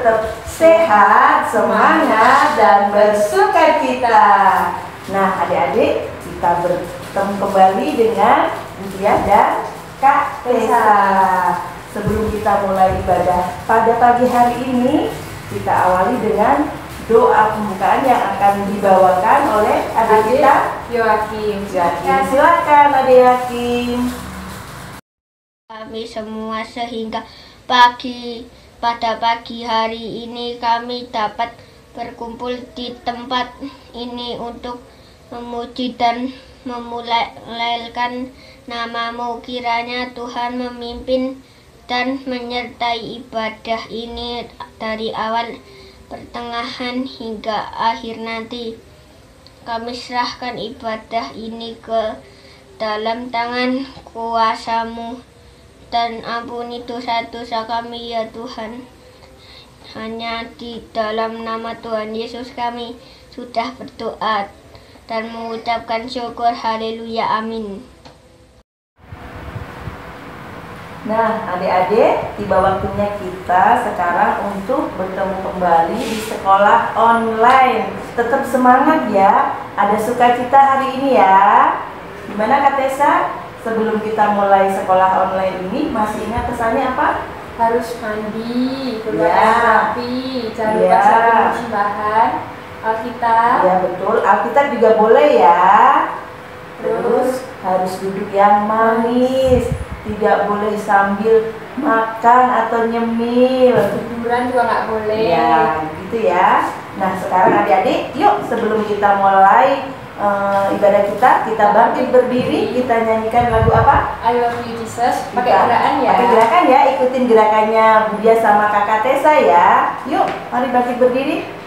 tetap sehat, semangat, dan bersukacita. Nah, adik-adik, kita bertemu kembali dengan Budia dan Kak Tessa. Sebelum kita mulai ibadah pada pagi hari ini, kita awali dengan doa pembukaan yang akan dibawakan oleh adik kita Yoakim. Silakan adik Yoakim. Kami semua sehingga pada pagi hari ini kami dapat berkumpul di tempat ini untuk memuji dan memuliakan nama-Mu. Kiranya Tuhan memimpin dan menyertai ibadah ini dari awal, pertengahan hingga akhir nanti. Kami serahkan ibadah ini ke dalam tangan kuasa-Mu dan ampuni dosa-dosa kami ya Tuhan. Hanya di dalam nama Tuhan Yesus kami sudah berdoa dan mengucapkan syukur. Haleluya, amin. Nah, adik-adik, tiba waktunya kita sekarang untuk bertemu kembali di sekolah online. Tetap semangat ya, ada sukacita hari ini ya. Gimana Kak Tessa? Sebelum kita mulai sekolah online ini, masih ingat pesannya apa? Harus mandi, berbadan rapi, jangan lupa sabun bahan, Alkitab. Ya betul, Alkitab juga boleh ya. Terus harus duduk yang manis. Tidak boleh sambil makan atau nyemil. Tiduran juga nggak boleh. Ya, gitu ya. Nah, sekarang adik-adik, yuk sebelum kita mulai ibadah kita bangkit berdiri, kita nyanyikan lagu apa? I love you Jesus. Pakai gerakan ya. Pakai gerakan ya, ikutin gerakannya Budia sama Kakak Tessa ya. Yuk, mari bangkit berdiri.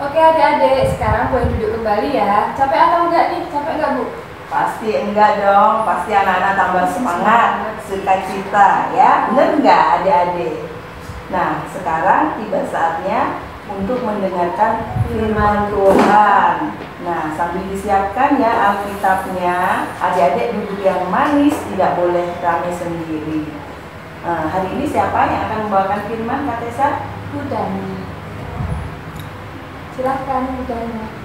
Oke adik-adik, sekarang boleh duduk kembali ya. Capek atau enggak nih? Capek enggak Bu? Pasti enggak dong, pasti anak-anak tambah semangat, sukacita ya. Bener enggak adik-adik? Nah, sekarang tiba saatnya untuk mendengarkan firman Tuhan. Nah, sambil disiapkan ya Alkitabnya, adik-adik duduk yang manis, tidak boleh ramai sendiri. Hari ini siapa yang akan membawakan firman, Kak Tessa? Budani. Silahkan Budani.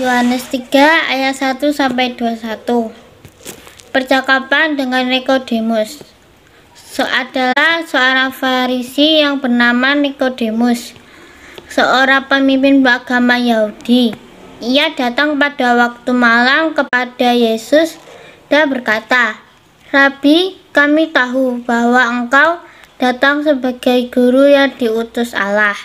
Yohanes 3 ayat 1-21. Percakapan dengan Nikodemus. Adalah seorang Farisi yang bernama Nikodemus, seorang pemimpin agama Yahudi. Ia datang pada waktu malam kepada Yesus dan berkata, "Rabi, kami tahu bahwa engkau datang sebagai guru yang diutus Allah.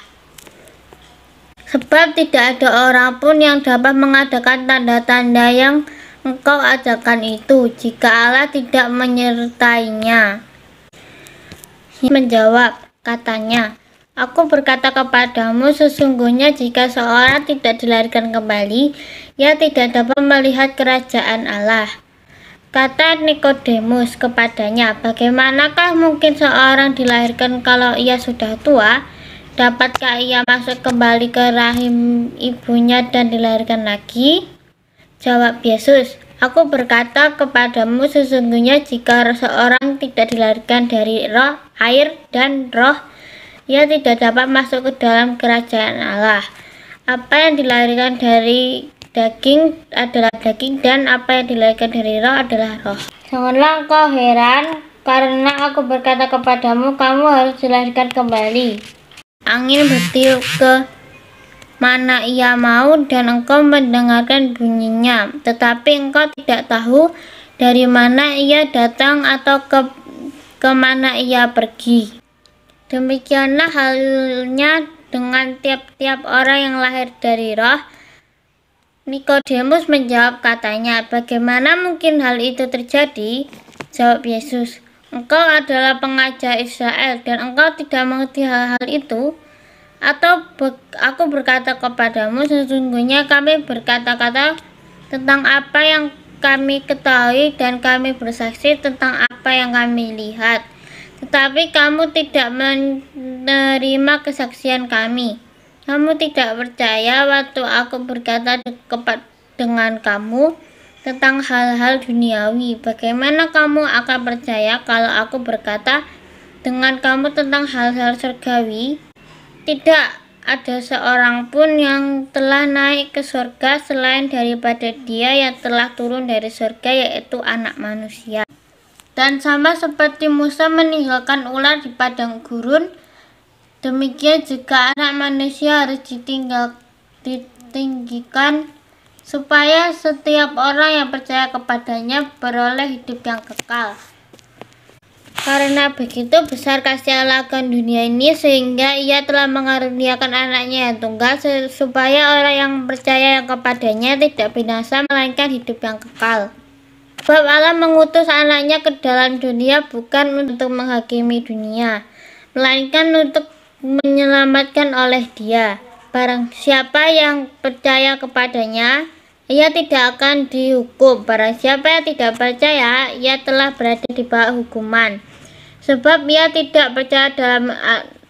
Sebab tidak ada orang pun yang dapat mengadakan tanda-tanda yang engkau ajarkan itu jika Allah tidak menyertainya." Menjawab, katanya, "Aku berkata kepadamu, sesungguhnya jika seorang tidak dilahirkan kembali, ia tidak dapat melihat kerajaan Allah." Kata Nikodemus kepadanya, "Bagaimanakah mungkin seorang dilahirkan kalau ia sudah tua? Dapatkah ia masuk kembali ke rahim ibunya dan dilahirkan lagi?" Jawab Yesus, "Aku berkata kepadamu, sesungguhnya jika seorang tidak dilahirkan dari roh, air, dan roh, ia tidak dapat masuk ke dalam kerajaan Allah. Apa yang dilahirkan dari daging adalah daging, dan apa yang dilahirkan dari roh adalah roh. Janganlah engkau heran, karena aku berkata kepadamu, kamu harus dilahirkan kembali. Angin bertiup ke mana ia mau, dan engkau mendengarkan bunyinya, tetapi engkau tidak tahu dari mana ia datang atau ke mana ia pergi. Demikianlah halnya dengan tiap-tiap orang yang lahir dari roh." Nikodemus menjawab, katanya, "Bagaimana mungkin hal itu terjadi?" Jawab Yesus, "Engkau adalah pengajar Israel dan engkau tidak mengerti hal-hal itu? Atau aku berkata kepadamu, sesungguhnya kami berkata-kata tentang apa yang kami ketahui dan kami bersaksi tentang apa yang kami lihat, tetapi kamu tidak menerima kesaksian kami. Kamu tidak percaya waktu aku berkata dengan kamu tentang hal-hal duniawi. Bagaimana kamu akan percaya kalau aku berkata dengan kamu tentang hal-hal surgawi? Tidak ada seorang pun yang telah naik ke surga selain daripada Dia yang telah turun dari surga, yaitu Anak Manusia. Dan sama seperti Musa meninggalkan ular di padang gurun, demikian juga Anak Manusia harus ditinggikan, supaya setiap orang yang percaya kepadanya beroleh hidup yang kekal. Karena begitu besar kasih Allah akan dunia ini, sehingga Ia telah mengaruniakan anaknya yang tunggal, supaya orang yang percaya kepadanya tidak binasa, melainkan hidup yang kekal. Sebab Allah mengutus anaknya ke dalam dunia bukan untuk menghakimi dunia, melainkan untuk menyelamatkan oleh Dia. Barang siapa yang percaya kepadanya, ia tidak akan dihukum. Barang siapa yang tidak percaya, ia telah berada di bawah hukuman, sebab ia tidak percaya dalam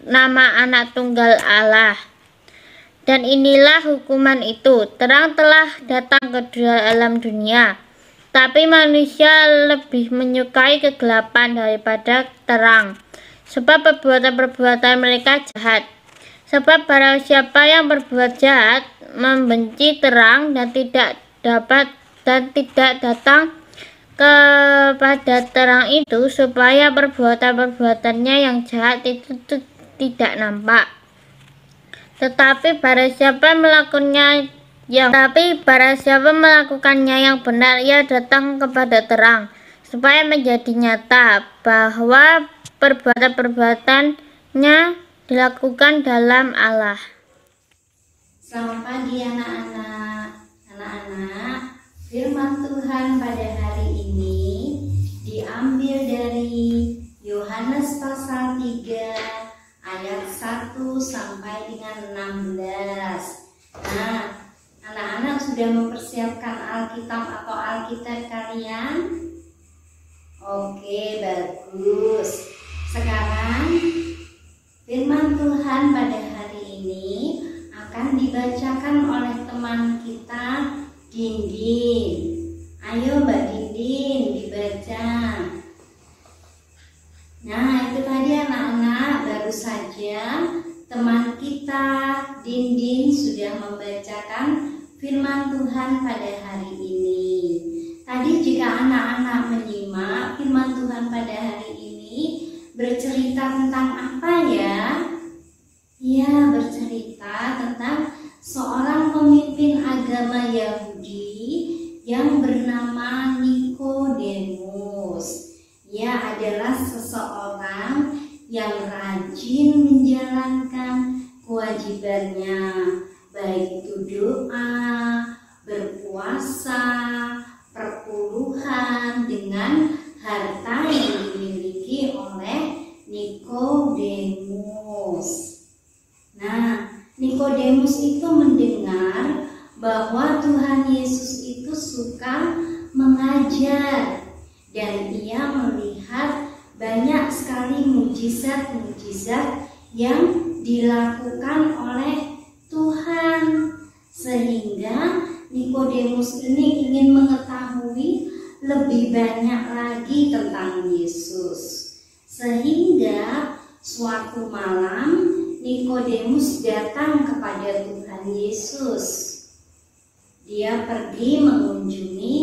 nama Anak Tunggal Allah. Dan inilah hukuman itu, terang telah datang ke dalam dunia, tapi manusia lebih menyukai kegelapan daripada terang, sebab perbuatan-perbuatan mereka jahat. Sebab barang siapa yang berbuat jahat membenci terang dan tidak datang kepada terang itu, supaya perbuatan-perbuatannya yang jahat itu tidak nampak. Tetapi barang siapa melakukannya yang benar, ia datang kepada terang, supaya menjadi nyata bahwa perbuatan-perbuatannya dilakukan dalam Allah. Selamat pagi anak-anak. Anak-anak, firman Tuhan pada hari ini diambil dari Yohanes pasal 3 ayat 1 sampai dengan 16. Nah, anak-anak sudah mempersiapkan Alkitab atau Alkitab kalian? Oke, bagus. Sekarang firman Tuhan pada hari ini akan dibacakan oleh teman kita, Dindin. Ayo Mbak Dindin, dibaca. Nah, itu tadi anak-anak, baru saja teman kita, Dindin, sudah membacakan firman Tuhan pada hari ini. Tadi jika anak-anak menyimak, firman Tuhan pada hari ini bercerita tentang apa ya? Ia bercerita tentang seorang pemimpin agama Yahudi yang bernama Nikodemus. Ia adalah seseorang yang rajin menjalankan kewajibannya, baik itu doa, berpuasa, perpuluhan dengan harta yang dimiliki oleh Nikodemus. Nah, Nikodemus itu mendengar bahwa Tuhan Yesus itu suka mengajar dan ia melihat banyak sekali mujizat-mujizat yang dilakukan oleh Tuhan, sehingga Nikodemus ini ingin mengetahui lebih banyak lagi tentang Yesus. Sehingga suatu malam Nikodemus datang kepada Tuhan Yesus. Dia pergi mengunjungi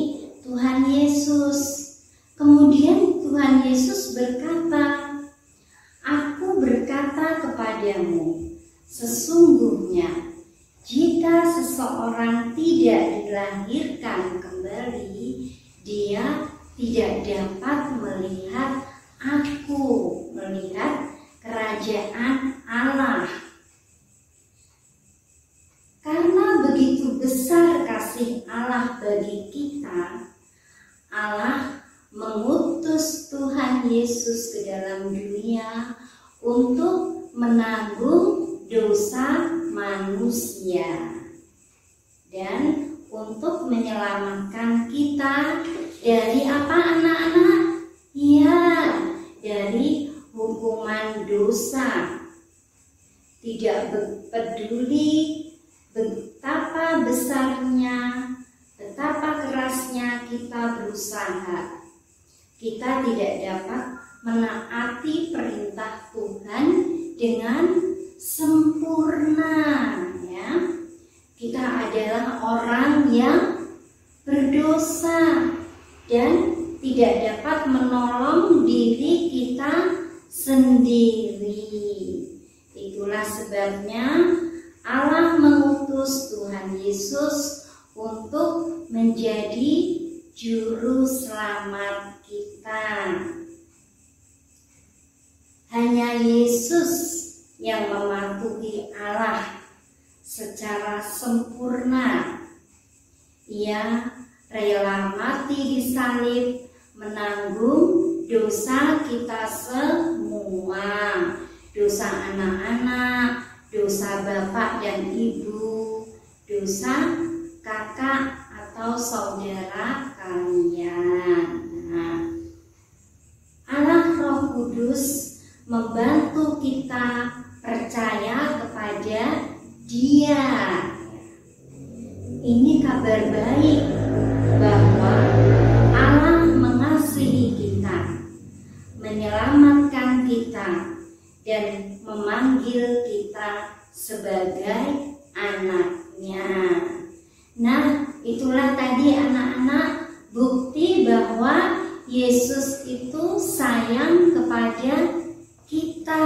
Tuhan Yesus. Kemudian Tuhan Yesus berkata, "Aku berkata kepadamu, sesungguhnya jika seseorang tidak dilahirkan kembali, dia tidak dapat melihat kerajaan Allah." Karena begitu besar kasih Allah bagi kita, Allah mengutus Tuhan Yesus ke dalam dunia untuk menanggung dosa manusia dan untuk menyelamatkan kita dari apa, anak-anak? Ya, dari hukuman dosa. Tidak peduli betapa besarnya, betapa kerasnya kita berusaha, kita tidak dapat menaati perintah Tuhan dengan sempurna, ya. Kita adalah orang yang berdosa dan tidak dapat menolong diri kita sendiri. Itulah sebabnya Allah mengutus Tuhan Yesus untuk menjadi juru selamat kita. Hanya Yesus yang mematuhi Allah secara sempurna. Ia rela mati di salib menanggung dosa kita semua, dosa anak-anak, dosa bapak dan ibu, dosa kakak atau saudara kalian. Nah, Allah Roh Kudus membantu kita percaya kepada Dia. Ini kabar baik bahwa Allah mengasihi kita, menyelamatkan kita, dan memanggil kita sebagai anaknya. Nah, itulah tadi anak-anak bukti bahwa Yesus itu sayang kepada kita.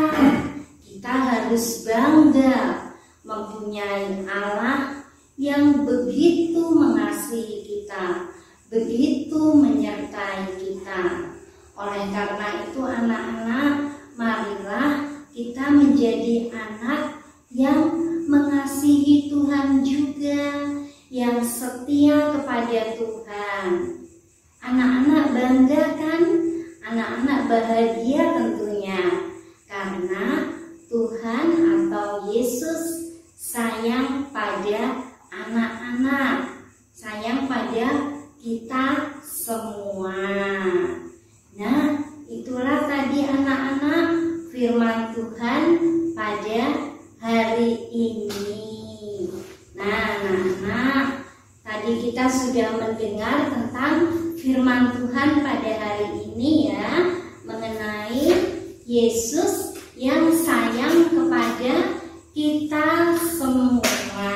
Kita harus bangga mempunyai Allah yang begitu mengasihi kita, begitu menyertai kita. Oleh karena itu anak-anak, marilah kita menjadi anak yang mengasihi Tuhan juga, yang setia kepada Tuhan. Anak-anak bangga kan? Anak-anak bahagia tentunya, karena Tuhan atau Yesus sayang pada anak-anak, sayang pada kita semua. Nah, itulah tadi anak-anak firman Tuhan pada hari ini. Nah, anak-anak, tadi kita sudah mendengar tentang firman Tuhan pada hari ini ya, mengenai Yesus yang sayang kepada kita semua.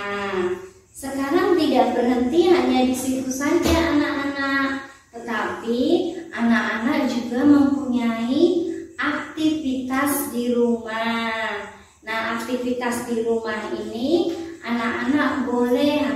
Sekarang tidak berhenti hanya di situ saja anak-anak, tetapi anak-anak juga mempunyai aktivitas di rumah. Nah, aktivitas di rumah ini anak-anak boleh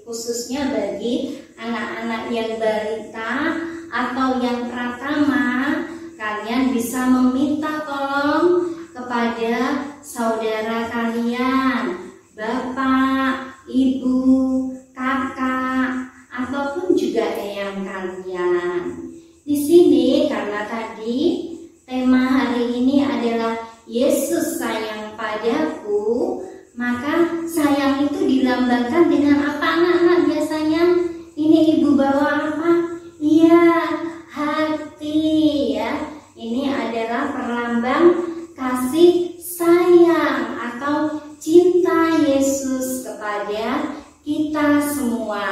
khususnya bagi anak-anak yang balita atau yang pratama, kalian bisa meminta tolong kepada saudara kalian, bapak, ibu, kakak, ataupun juga eyang kalian. Di sini karena tadi tema hari ini adalah Yesus sayang padaku, maka sayang itu dilambangkan dengan apa anak-anak biasanya? Ini ibu bawa apa? Iya, hati ya. Ini adalah perlambang kasih sayang atau cinta Yesus kepada kita semua,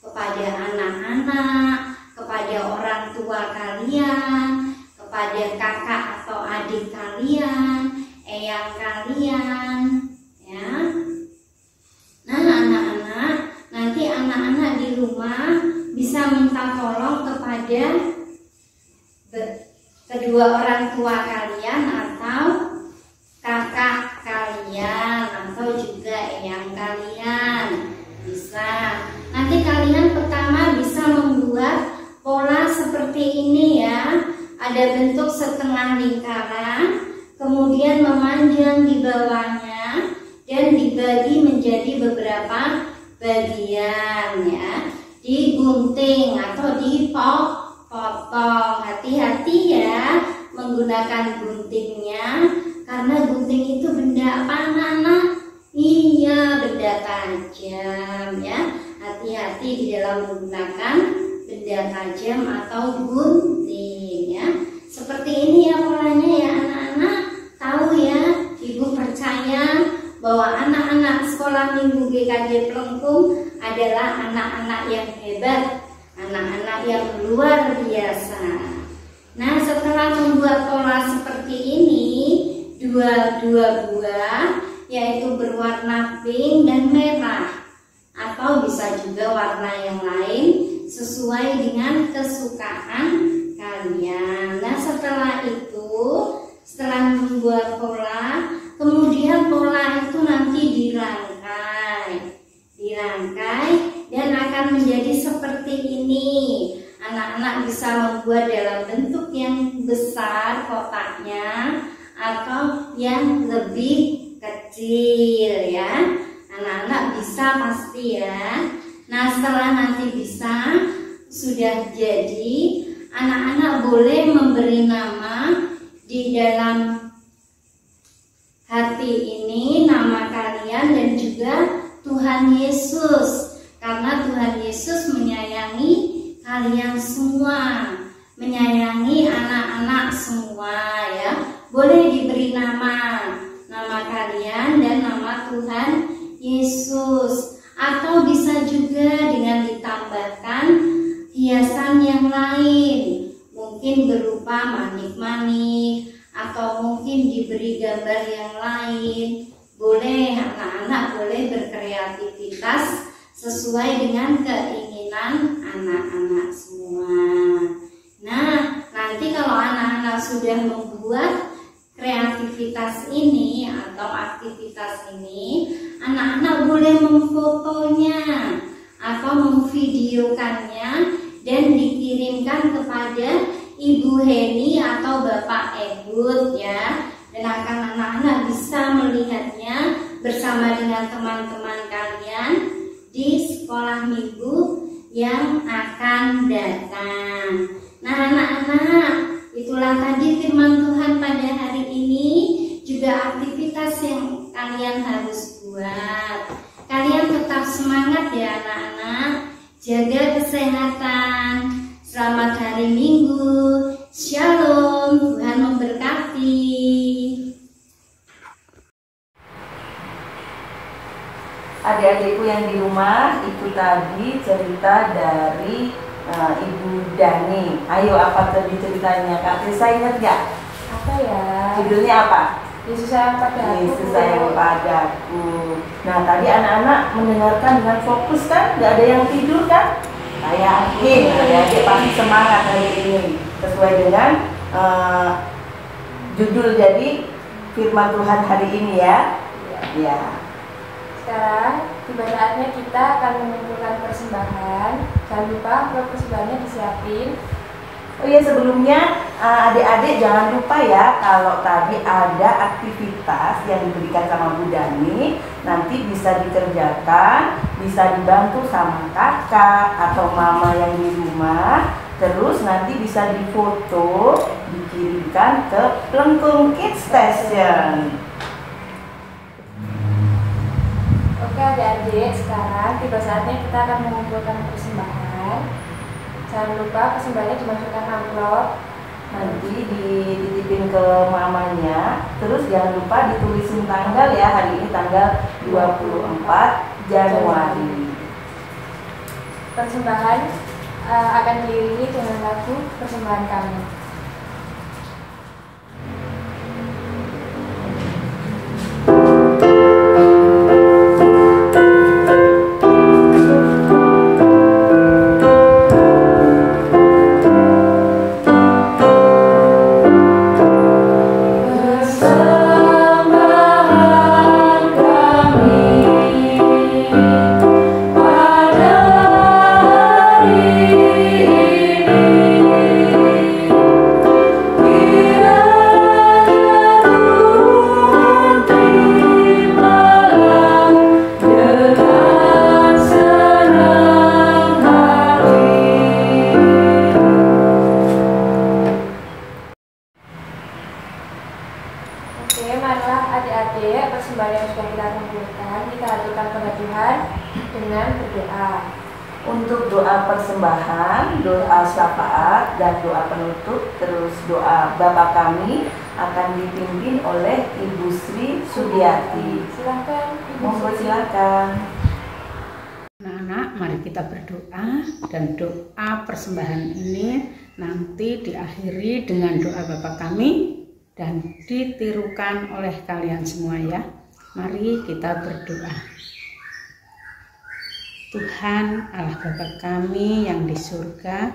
kepada anak-anak, kepada orang tua kalian, kepada kakak atau adik kalian, eyang kalian, ya. Nah, anak-anak, nanti anak-anak di rumah bisa minta tolong kepada kedua orang tua kalian atau kakak kalian atau juga eyang kalian. Bisa. Nanti kalian pertama bisa membuat pola seperti ini ya. Ada bentuk setengah lingkaran, kemudian memanjang di bawahnya dan dibagi menjadi beberapa bagian ya. Digunting atau dipotong. Hati-hati ya menggunakan guntingnya, karena gunting itu benda apa anak-anak? Iya, benda tajam ya. Hati-hati di dalam menggunakan benda tajam atau gunting ya. Seperti ini ya polanya ya anak-anak. Tahu ya, ibu percaya bahwa anak-anak sekolah minggu GKJ Plengkung adalah anak-anak yang hebat, anak-anak yang luar biasa. Nah, setelah membuat pola seperti ini, dua buah, yaitu berwarna pink dan merah, atau bisa juga warna yang lain sesuai dengan kesukaan kalian. Nah, setelah membuat pola, kemudian pola itu nanti dirangkai dan akan menjadi seperti ini. Anak-anak bisa membuat dalam bentuk yang besar kotaknya atau yang lebih kecil ya. Anak-anak bisa pasti ya. Nah, setelah nanti sudah jadi, anak-anak boleh memberi nama di dalam hati ini, nama kalian dan juga Tuhan Yesus, karena Tuhan Yesus menyayangi kalian semua, menyayangi anak-anak semua ya. Boleh diberi nama kalian dan nama Tuhan Yesus, atau bisa juga dengan ditambahkan hiasan yang lain, mungkin berupa manik-manik atau mungkin diberi gambar yang lain. Boleh, anak-anak boleh berkreativitas sesuai dengan keinginan anak-anak semua. Nah, nanti kalau anak-anak sudah membuat kreativitas ini atau aktivitas ini, anak-anak boleh memfotonya atau memvideokannya dan dikirimkan kepada Ibu Heni atau Bapak Ehud ya. Dan akan anak-anak bisa melihatnya bersama dengan teman-teman kalian di sekolah minggu yang akan datang. Nah, anak-anak, itulah tadi firman Tuhan pada hari ini, juga aktivitas yang kalian harus buat. Kalian tetap semangat ya anak-anak, jaga kesehatan. Selamat hari Minggu. Shalom, Tuhan memberkati. Adik-adikku yang di rumah, itu tadi cerita dari Ibu Dani. Ayo, apa tadi ceritanya? Kak Tessa ingat gak? Apa ya? Judulnya apa? Yesus sayang padaku. Yesus sayang padaku. Nah, tadi anak-anak mendengarkan dengan fokus kan? Gak ada yang tidur kan? Saya yakin adik-adik pasti semangat hari ini. Sesuai dengan judul, jadi firman Tuhan hari ini ya. Ya. Sekarang tiba saatnya kita akan mengumpulkan persembahan. Jangan lupa amplop persembahannya disiapin. Oh iya, sebelumnya adik-adik jangan lupa ya, kalau tadi ada aktivitas yang diberikan sama Bu Dani, nanti bisa dikerjakan, bisa dibantu sama kakak atau mama yang di rumah, terus nanti bisa difoto, dikirimkan ke Plengkung Kids Station. Oke adik-adik, sekarang tiba saatnya kita akan mengumpulkan persembahan. Jangan lupa persembahannya dimasukkan amplop. Nanti dititipin ke mamanya, terus jangan lupa ditulisin tanggal ya, hari ini tanggal 24 Januari. Persembahan akan diiringi dengan lagu persembahan kami. Oke, marilah adik-adik, persembahan yang sudah kita kumpulkan kita haturkan kepada Tuhan dengan berdoa. Untuk doa persembahan, doa syafaat, dan doa penutup, terus doa Bapa Kami akan dipimpin oleh Ibu Sri Sudiati. Silakan Ibu Monggo Sri. silakan. Anak-anak, mari kita berdoa, dan doa persembahan ini nanti diakhiri dengan doa Bapa Kami dan ditirukan oleh kalian semua ya. Mari kita berdoa. Tuhan Allah Bapa kami yang di surga,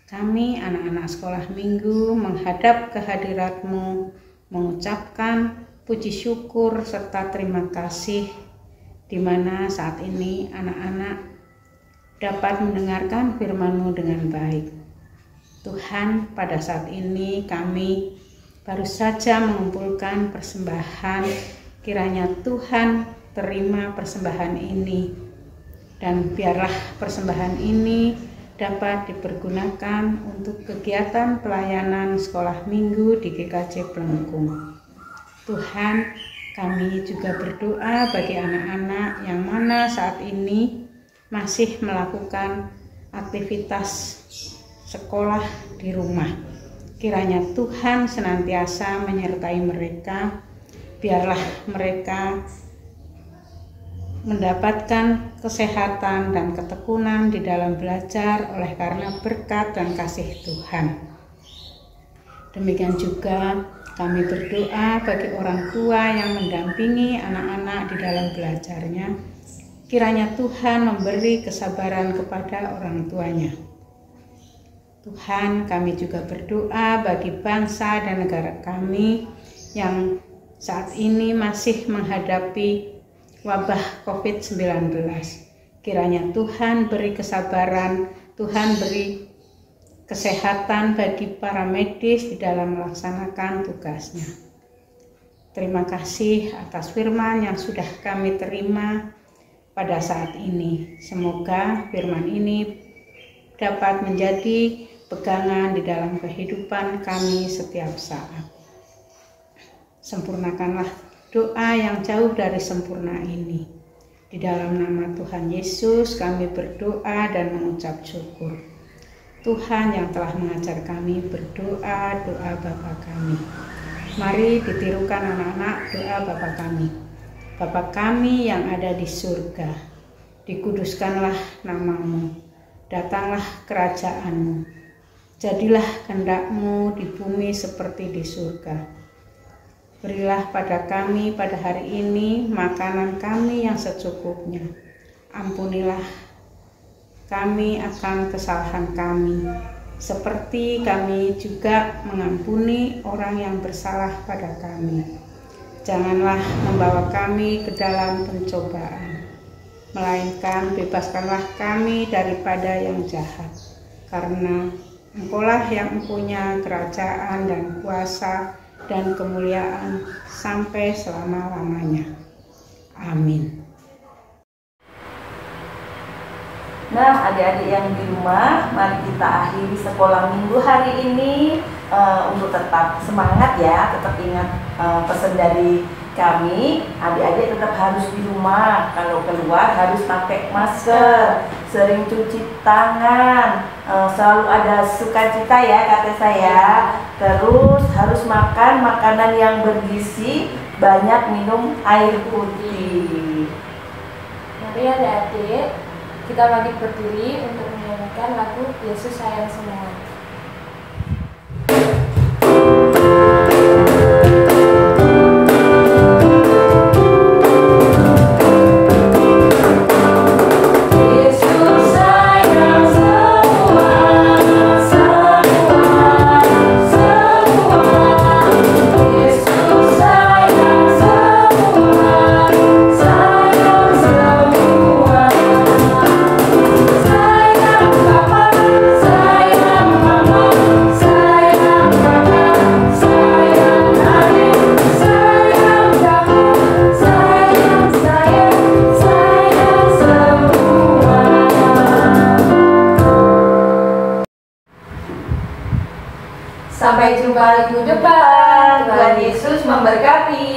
kami anak-anak sekolah minggu menghadap kehadirat-Mu, mengucapkan puji syukur serta terima kasih di mana saat ini anak-anak dapat mendengarkan firman-Mu dengan baik. Tuhan, pada saat ini kami baru saja mengumpulkan persembahan, kiranya Tuhan terima persembahan ini, dan biarlah persembahan ini dapat dipergunakan untuk kegiatan pelayanan sekolah minggu di GKJ Plengkung. Tuhan, kami juga berdoa bagi anak-anak yang mana saat ini masih melakukan aktivitas sekolah di rumah. Kiranya Tuhan senantiasa menyertai mereka, biarlah mereka mendapatkan kesehatan dan ketekunan di dalam belajar oleh karena berkat dan kasih Tuhan. Demikian juga kami berdoa bagi orang tua yang mendampingi anak-anak di dalam belajarnya. Kiranya Tuhan memberi kesabaran kepada orang tuanya. Tuhan, kami juga berdoa bagi bangsa dan negara kami yang saat ini masih menghadapi wabah COVID-19. Kiranya Tuhan beri kesabaran, Tuhan beri kesehatan bagi para medis di dalam melaksanakan tugasnya. Terima kasih atas firman yang sudah kami terima pada saat ini. Semoga firman ini dapat menjadi pegangan di dalam kehidupan kami setiap saat. Sempurnakanlah doa yang jauh dari sempurna ini. Di dalam nama Tuhan Yesus kami berdoa dan mengucap syukur. Tuhan yang telah mengajar kami berdoa doa Bapa kami. Mari ditirukan anak-anak doa Bapa kami. Bapa kami yang ada di surga, dikuduskanlah nama-Mu, datanglah kerajaan-Mu, jadilah kehendak-Mu di bumi seperti di surga. Berilah pada kami pada hari ini makanan kami yang secukupnya. Ampunilah kami akan kesalahan kami, seperti kami juga mengampuni orang yang bersalah pada kami. Janganlah membawa kami ke dalam pencobaan, melainkan bebaskanlah kami daripada yang jahat. Karena Engkaulah yang mempunyai kerajaan dan kuasa dan kemuliaan sampai selama-lamanya. Amin. Nah, adik-adik yang di rumah, mari kita akhiri sekolah minggu hari ini untuk tetap semangat ya, tetap ingat pesan dari kami. Adik-adik tetap harus di rumah, kalau keluar harus pakai masker, sering cuci tangan, selalu ada sukacita ya kata saya. Terus harus makan makanan yang bergizi, banyak minum air putih. Mari adik-adik, kita bangkit berdiri untuk menyanyikan lagu Yesus Sayang Semua. Sampai jumpa minggu depan. Tuhan Yesus memberkati.